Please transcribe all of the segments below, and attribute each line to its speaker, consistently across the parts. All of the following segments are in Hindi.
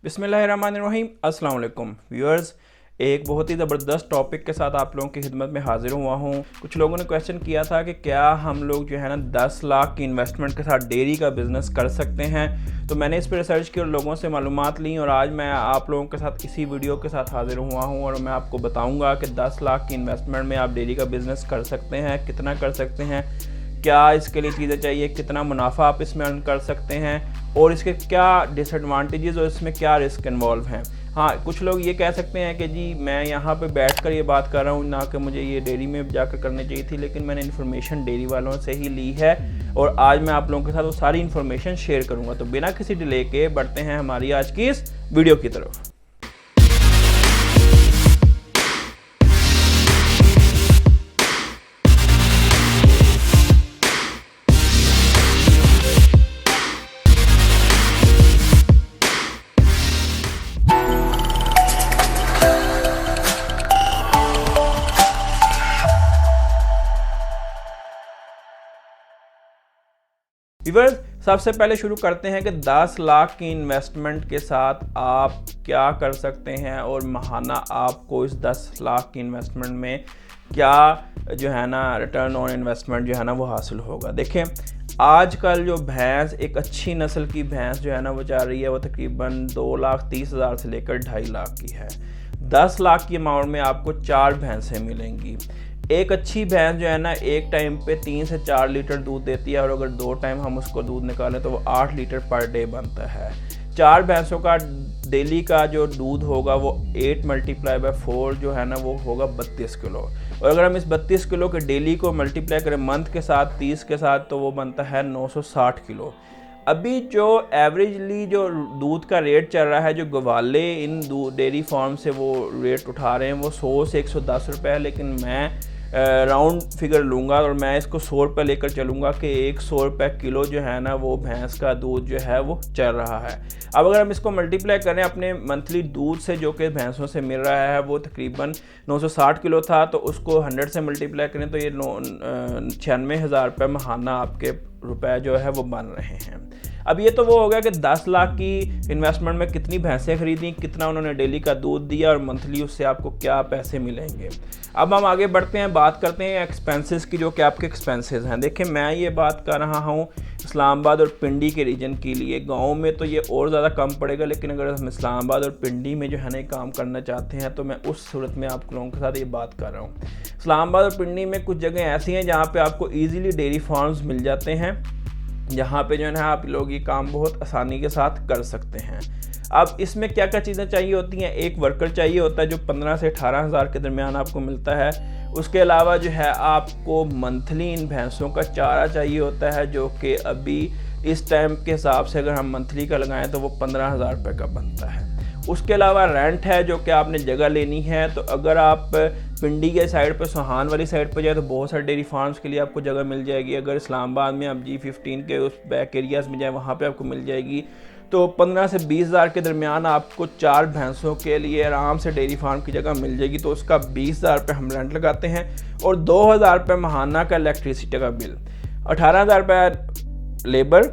Speaker 1: बिस्मिल्लाहिर्रहमानिर्रहीम। अस्सलाम वालेकुम व्यूअर्स, एक बहुत ही ज़बरदस्त टॉपिक के साथ आप लोगों की खिदमत में हाजिर हुआ हूँ। कुछ लोगों ने क्वेश्चन किया था कि क्या हम लोग जो है ना 10 लाख की इन्वेस्टमेंट के साथ डेयरी का बिज़नेस कर सकते हैं। तो मैंने इस पर रिसर्च की और लोगों से मालूमात ली और आज मैं आप लोगों के साथ इसी वीडियो के साथ हाजिर हुआ हूँ और मैं आपको बताऊँगा कि 10 लाख की इन्वेस्टमेंट में आप डेयरी का बिज़नेस कर सकते हैं, कितना कर सकते हैं, क्या इसके लिए चीज़ें चाहिए, कितना मुनाफा आप इसमें अर्न कर सकते हैं और इसके क्या डिसएडवांटेजेस और इसमें क्या रिस्क इन्वॉल्व हैं। हाँ, कुछ लोग ये कह सकते हैं कि जी मैं यहाँ पे बैठकर ये बात कर रहा हूँ, ना कि मुझे ये डेयरी में जाकर करनी चाहिए थी, लेकिन मैंने इन्फॉर्मेशन डेयरी वालों से ही ली है और आज मैं आप लोगों के साथ वो सारी इन्फॉर्मेशन शेयर करूँगा। तो बिना किसी डिले के बढ़ते हैं हमारी आज की इस वीडियो की तरफ। व्यूअर्स, सबसे पहले शुरू करते हैं कि 10 लाख की इन्वेस्टमेंट के साथ आप क्या कर सकते हैं और माहाना आपको इस 10 लाख की इन्वेस्टमेंट में क्या जो है ना रिटर्न ऑन इन्वेस्टमेंट जो है ना वो हासिल होगा। देखें, आजकल जो भैंस, एक अच्छी नस्ल की भैंस जो है ना वो जा रही है, वो तकरीबन 2,30,000 से लेकर 2.5 लाख की है। 10 लाख की अमाउंट में आपको 4 भैंसें मिलेंगी। एक अच्छी भैंस जो है ना एक टाइम पे 3 से 4 लीटर दूध देती है और अगर 2 टाइम हम उसको दूध निकालें तो वो 8 लीटर पर डे बनता है। 4 भैंसों का डेली का जो दूध होगा वो 8 मल्टीप्लाई बाय 4 जो है ना वो होगा 32 किलो। और अगर हम इस 32 किलो के डेली को मल्टीप्लाई करें मंथ के साथ 30 के साथ तो वो बनता है 960 किलो। अभी जो एवरेजली जो दूध का रेट चल रहा है, जो गवाले इन डेयरी फार्म से वो रेट उठा रहे हैं वो 100 से 110 रुपये है, लेकिन मैं राउंड फिगर लूँगा और मैं इसको 100 रुपये लेकर चलूँगा कि 100 रुपये किलो जो है ना वो भैंस का दूध जो है वो चल रहा है। अब अगर हम इसको मल्टीप्लाई करें अपने मंथली दूध से जो कि भैंसों से मिल रहा है वो तकरीबन 960 किलो था, तो उसको 100 से मल्टीप्लाई करें तो ये 96,000 रुपये महाना आपके रुपए जो है वो बन रहे हैं। अब ये तो वो हो गया कि 10 लाख की इन्वेस्टमेंट में कितनी भैंसें खरीदी, कितना उन्होंने डेली का दूध दिया और मंथली उससे आपको क्या पैसे मिलेंगे। अब हम आगे बढ़ते हैं, बात करते हैं एक्सपेंसेस की, जो कि आपके एक्सपेंसेस हैं। देखिए, मैं ये बात कर रहा हूँ इस्लामाबाद और पिंडी के रीजन के लिए। गाँव में तो ये और ज़्यादा कम पड़ेगा, लेकिन अगर हम इस्लामाबाद और पिंडी में जो है ना काम करना चाहते हैं तो मैं उस सूरत में आप लोगों के साथ ये बात कर रहा हूँ। इस्लामाबाद और पिंडी में कुछ जगह ऐसी हैं जहाँ पर आपको ईज़िली डेयरी फार्म्स मिल जाते हैं, जहाँ पे जो है ना आप लोग ये काम बहुत आसानी के साथ कर सकते हैं। अब इसमें क्या क्या चीज़ें चाहिए होती हैं। एक वर्कर चाहिए होता है जो 15 से 18,000 के दरमियान आपको मिलता है। उसके अलावा जो है आपको मंथली इन भैंसों का चारा चाहिए होता है, जो कि अभी इस टाइम के हिसाब से अगर हम मंथली का लगाएं तो वो 15,000 रुपये का बनता है। उसके अलावा रेंट है, जो कि आपने जगह लेनी है। तो अगर आप पिंडी के साइड पर, सोहान वाली साइड पर जाए तो बहुत सारे डेयरी फार्म्स के लिए आपको जगह मिल जाएगी। अगर इस्लामाबाद में आप G15 के उस बैक एरियाज़ में जाए वहाँ पे आपको मिल जाएगी। तो 15 से 20,000 के दरमियान आपको 4 भैंसों के लिए आराम से डेयरी फार्म की जगह मिल जाएगी। तो उसका 20,000 रुपये हम रेंट लगाते हैं और 2,000 रुपये महाना का इलेक्ट्रिसिटी का बिल, 18,000 रुपये लेबर,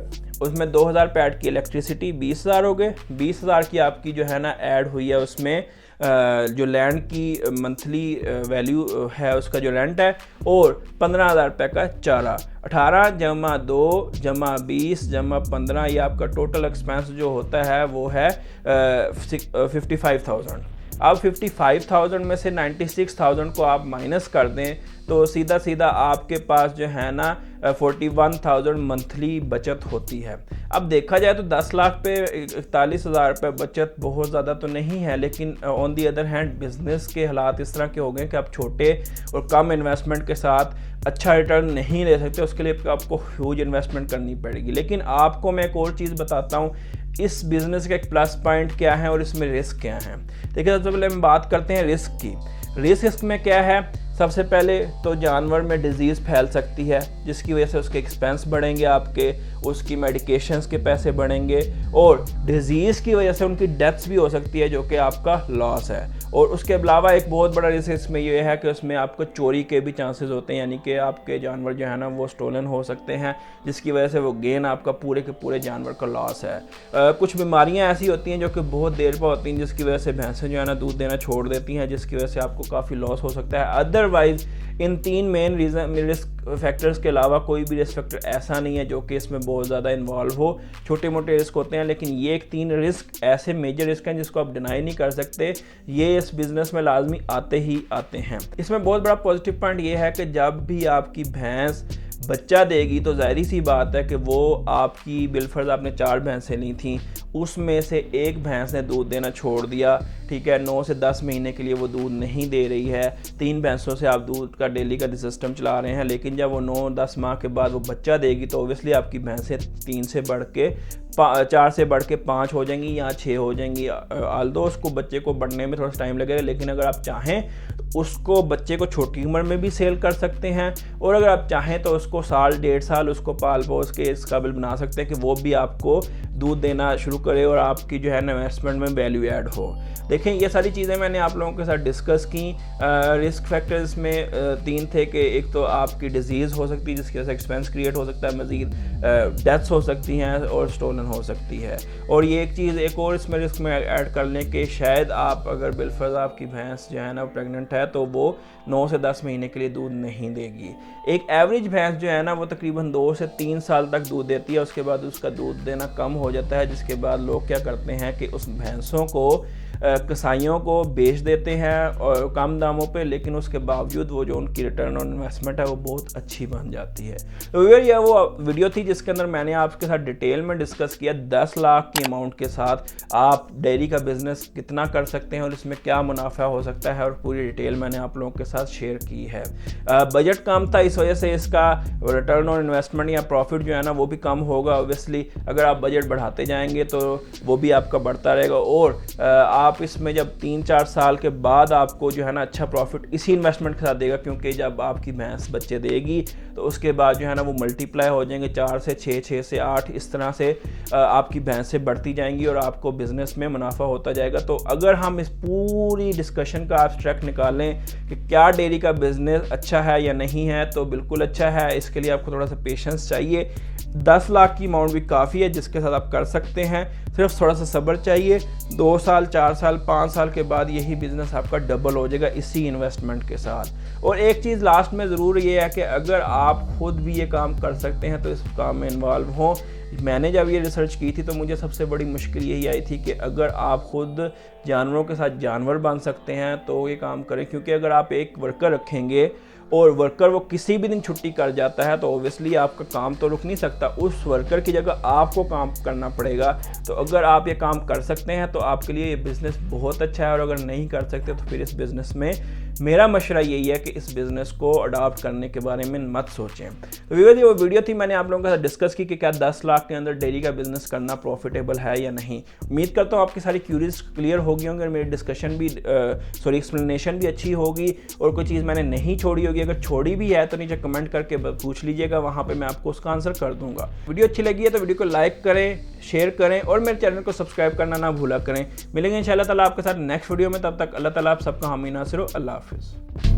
Speaker 1: उसमें 2,000 रुपये ऐड की इलेक्ट्रिसिटी, 20,000 हो गए। 20,000 की आपकी जो है ना ऐड हुई है उसमें जो लैंड की मंथली वैल्यू है उसका जो रेंट है, और 15,000 रुपये का चारा। 18 जमा 2 जमा 20 जमा 15, ये आपका टोटल एक्सपेंस जो होता है वो है 55,000। अब 55,000 में से 96,000 को आप माइनस कर दें तो सीधा सीधा आपके पास जो है ना 41,000 मंथली बचत होती है। अब देखा जाए तो 10 लाख पे 41,000 रुपये बचत बहुत ज़्यादा तो नहीं है, लेकिन on the other hand business के हालात इस तरह के हो गए कि आप छोटे और कम इन्वेस्टमेंट के साथ अच्छा रिटर्न नहीं ले सकते। उसके लिए आपको ह्यूज इन्वेस्टमेंट करनी पड़ेगी। लेकिन आपको मैं एक और चीज़ बताता हूँ, इस बिज़नेस का एक प्लस पॉइंट क्या है और इसमें रिस्क क्या है। देखिए, सबसे पहले हम बात करते हैं रिस्क की। रिस्क में क्या है, सबसे पहले तो जानवर में डिजीज़ फैल सकती है, जिसकी वजह से उसके एक्सपेंस बढ़ेंगे, आपके उसकी मेडिकेशंस के पैसे बढ़ेंगे, और डिजीज़ की वजह से उनकी डेथ्स भी हो सकती है, जो कि आपका लॉस है। और उसके अलावा एक बहुत बड़ा रिस्क इसमें ये है कि उसमें आपको चोरी के भी चांसेस होते हैं, यानी कि आपके जानवर जो है ना वो स्टोलन हो सकते हैं, जिसकी वजह से वो गेन आपका पूरे के पूरे जानवर का लॉस है। कुछ बीमारियां ऐसी होती हैं जो कि बहुत देर पर होती हैं, जिसकी वजह से भैंसें जो है ना दूध देना छोड़ देती हैं, जिसकी वजह से आपको काफ़ी लॉस हो सकता है। अदरवाइज़ इन 3 मेन रिस्क फैक्टर्स के अलावा कोई भी रिस्क फैक्टर ऐसा नहीं है जो कि इसमें बहुत ज़्यादा इन्वॉल्व हो। छोटे मोटे रिस्क होते हैं, लेकिन ये एक 3 रिस्क ऐसे मेजर रिस्क हैं जिसको आप डिनाई नहीं कर सकते, ये इस बिज़नेस में लाजमी आते ही आते हैं। इसमें बहुत बड़ा पॉजिटिव पॉइंट ये है कि जब भी आपकी भैंस बच्चा देगी तो जाहिर सी बात है कि वो आपकी बिलफर्ज आपने 4 भैंसें ली थी, उसमें से एक भैंस ने दूध देना छोड़ दिया, ठीक है, 9 से 10 महीने के लिए वो दूध नहीं दे रही है। 3 भैंसों से आप दूध का डेली का सिस्टम चला रहे हैं, लेकिन जब वो 9-10 माह के बाद वो बच्चा देगी तो ओबियसली आपकी भैंसें 3 से बढ़ के 4 से बढ़ के 5 हो जाएंगी या 6 हो जाएंगी। आल्दो उसको बच्चे को बढ़ने में थोड़ा टाइम लगेगा, लेकिन अगर आप चाहें तो उसको बच्चे को छोटी उम्र में भी सेल कर सकते हैं, और अगर आप चाहें तो उसको 1-1.5 साल उसको पाल पोस के इस काबिल बना सकते हैं कि वो भी आपको दूध देना शुरू करे और आपकी जो है ना इन्वेस्टमेंट में वैल्यू ऐड हो। देखें, ये सारी चीज़ें मैंने आप लोगों के साथ डिस्कस की। रिस्क फैक्टर्स में 3 थे कि एक तो आपकी डिजीज़ हो सकती है जिसकी वजह से एक्सपेंस क्रिएट हो सकता है, मज़ीद डेथ्स हो सकती हैं और स्टोलन हो सकती है। और ये एक चीज़ एक और इसमें रिस्क में ऐड कर लें कि शायद आप अगर बिलफर्ज आपकी भैंस जो है ना प्रेग्नेंट है तो वो 9 से 10 महीने के लिए दूध नहीं देगी। एक एवरेज भैंस जो है ना वो तकरीबन 2 से 3 साल तक दूध देती है, उसके बाद उसका दूध देना कम हो जाता है, जिसके बाद लोग क्या करते हैं कि उस भैंसों को कसाइयों को बेच देते हैं और कम दामों पे, लेकिन उसके बावजूद वो जो उनकी रिटर्न ऑन इन्वेस्टमेंट है वो बहुत अच्छी बन जाती है। तो ये वो वीडियो थी जिसके अंदर मैंने आपके साथ डिटेल में डिस्कस किया 10 लाख की अमाउंट के साथ आप डेयरी का बिजनेस कितना कर सकते हैं और इसमें क्या मुनाफा हो सकता है, और पूरी डिटेल मैंने आप लोगों के साथ शेयर की है। बजट कम था, इस वजह से इसका रिटर्न ऑन इन्वेस्टमेंट या प्रॉफिट जो है ना वो भी कम होगा। ऑब्वियसली अगर आप बजट बढ़ाते जाएंगे तो वो भी आपका बढ़ता रहेगा, और आप इसमें जब 3-4 साल के बाद आपको जो है ना अच्छा प्रॉफिट इसी इन्वेस्टमेंट के साथ देगा, क्योंकि जब आपकी भैंस बच्चे देगी तो उसके बाद जो है ना वो मल्टीप्लाई हो जाएंगे 4 से 6, 6 से 8, इस तरह से आपकी भैंसें बढ़ती जाएंगी और आपको बिजनेस में मुनाफा होता जाएगा। तो अगर हम इस पूरी डिस्कशन का एब्स्ट्रैक्ट निकालें कि क्या डेयरी का बिजनेस अच्छा है या नहीं है, तो बिल्कुल अच्छा है। इसके लिए आपको थोड़ा सा पेशेंस चाहिए। 10 लाख की अमाउंट भी काफ़ी है जिसके साथ आप कर सकते हैं, सिर्फ थोड़ा सा सब्र चाहिए। 2 साल, 4 साल, 5 साल के बाद यही बिज़नेस आपका डबल हो जाएगा इसी इन्वेस्टमेंट के साथ। और एक चीज़ लास्ट में ज़रूर ये है कि अगर आप खुद भी ये काम कर सकते हैं तो इस काम में इन्वॉल्व हों। मैंने जब ये रिसर्च की थी तो मुझे सबसे बड़ी मुश्किल यही आई थी कि अगर आप खुद जानवरों के साथ जानवर बन सकते हैं तो ये काम करें, क्योंकि अगर आप एक वर्कर रखेंगे और वर्कर वो किसी भी दिन छुट्टी कर जाता है तो ओबियसली आपका काम तो रुक नहीं सकता, उस वर्कर की जगह आपको काम करना पड़ेगा। तो अगर आप ये काम कर सकते हैं तो आपके लिए ये बिज़नेस बहुत अच्छा है, और अगर नहीं कर सकते तो फिर इस बिज़नेस में मेरा मशवरा यही है कि इस बिज़नेस को अडॉप्ट करने के बारे में मत सोचें। तो ये वो वीडियो थी, मैंने आप लोगों के साथ डिस्कस की कि क्या 10 लाख के अंदर डेयरी का बिज़नेस करना प्रॉफिटेबल है या नहीं। उम्मीद करता हूँ आपकी सारी क्यूरीज क्लियर होगी होंगी और मेरी डिस्कशन भी एक्सप्लेनेशन भी अच्छी होगी, और कोई चीज़ मैंने नहीं छोड़ी होगी। अगर छोड़ी भी है तो नीचे कमेंट करके पूछ लीजिएगा, वहाँ पर मैं आपको उसका आंसर कर दूँगा। वीडियो अच्छी लगी है तो वीडियो को लाइक करें, शेयर करें और मेरे चैनल को सब्सक्राइब करना ना भूला करें। मिलेंगे इंशाअल्लाह ताला आपके साथ नेक्स्ट वीडियो में, तब तक अल्लाह ताला आप सबका हामी नासिर हो। अल्लाह हाफिज़।